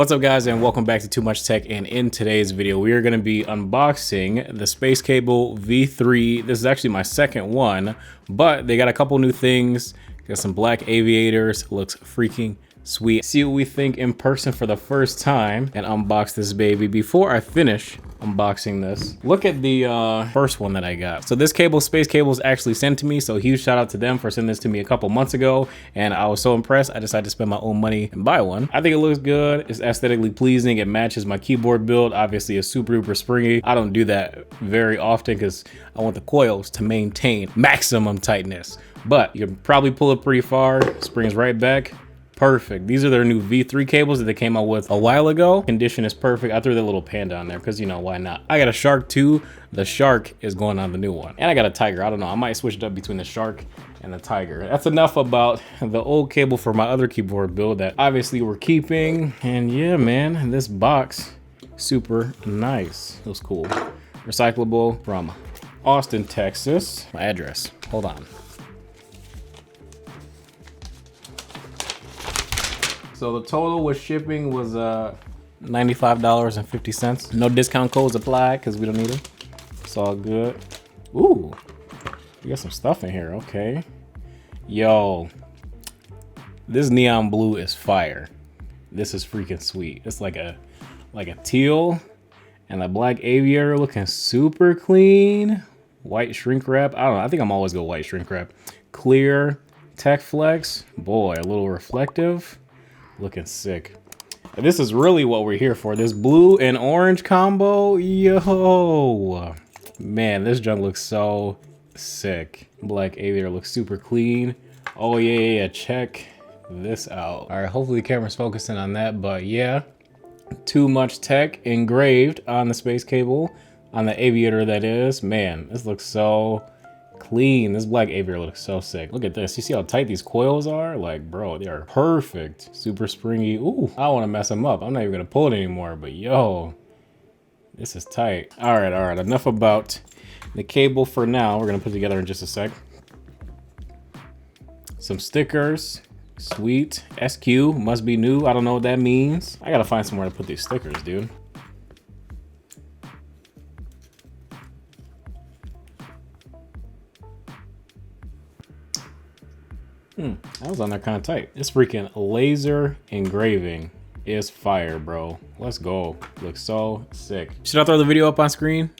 What's up guys, and welcome back to Too Much Tech. And in today's video we are going to be unboxing the SpaceCable V3. This is actually my second one, but they got a couple new things. Got some black aviators, looks freaking sweet. See what we think in person for the first time and unbox this baby. Before I finish unboxing this, look at the first one that I got. So this cable, SpaceCables, actually sent to me, so huge shout out to them for sending this to me a couple months ago, and I was so impressed I decided to spend my own money and buy one. I think it looks good, it's aesthetically pleasing, it matches my keyboard build. Obviously it's super duper springy. I don't do that very often because I want the coils to maintain maximum tightness, but you can probably pull it pretty far. Springs right back. Perfect. These are their new V3 cables that they came out with a while ago. Condition is perfect. I threw that little panda on there because, you know, why not? I got a shark too. The shark is going on the new one. And I got a tiger. I don't know. I might switch it up between the shark and the tiger. That's enough about the old cable for my other keyboard build that obviously we're keeping. And yeah, man, this box, super nice. It was cool. Recyclable from Austin, Texas. My address. Hold on. So the total with shipping was $95.50. No discount codes applied because we don't need them. It's all good. Ooh, we got some stuff in here. Okay. Yo, this neon blue is fire. This is freaking sweet. It's like a teal and a black aviator looking super clean. White shrink wrap. I don't know. I think I'm always go white shrink wrap. Clear tech flex. Boy, a little reflective. Looking sick. This is really what we're here for. This blue and orange combo. Yo, man, this junk looks so sick. Black aviator looks super clean. Oh yeah, check this out. All right, hopefully the camera's focusing on that, but yeah, Too Much Tech engraved on the SpaceCable, on the aviator that is. Man, this looks so clean. This black aviator looks so sick. Look at this. You see how tight these coils are? Like, bro, they are perfect. Super springy. Ooh, I don't want to mess them up. I'm not even gonna pull it anymore, but yo, this is tight. All right, enough about the cable for now. We're gonna put it together in just a sec. Some stickers. Sweet. SQ must be new. I don't know what that means. I gotta find somewhere to put these stickers, dude. That was on there kind of tight. This freaking laser engraving is fire, bro. Let's go. Looks so sick. Should I throw the video up on screen?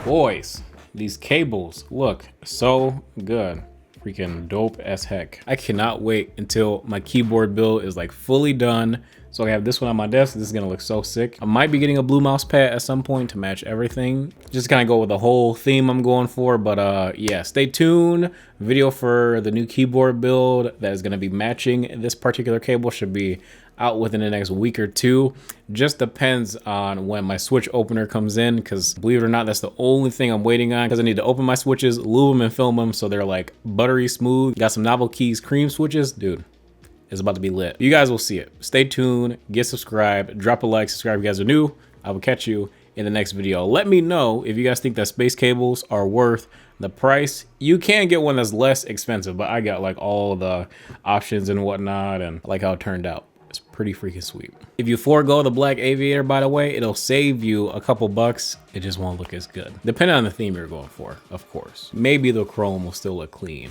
Boys, these cables look so good. Freaking dope as heck. I cannot wait until my keyboard build is like fully done, so I have this one on my desk. This is gonna look so sick. I might be getting a blue mouse pad at some point to match everything. Just kind of go with the whole theme I'm going for, but yeah, stay tuned. Video for the new keyboard build that is gonna be matching this particular cable should be out within the next week or two. Just depends on when my switch opener comes in, because believe it or not, that's the only thing I'm waiting on, because I need to open my switches, lube them and film them so they're like buttery smooth. Got some Novel Keys cream switches. Dude, it's about to be lit. You guys will see it. Stay tuned, get subscribed, drop a like, subscribe if you guys are new. I will catch you in the next video. Let me know if you guys think that SpaceCables are worth the price. You can get one that's less expensive, but I got like all the options and whatnot, and I like how it turned out. It's pretty freaking sweet. If you forego the black aviator, by the way, it'll save you a couple bucks. It just won't look as good. Depending on the theme you're going for, of course. Maybe the chrome will still look clean.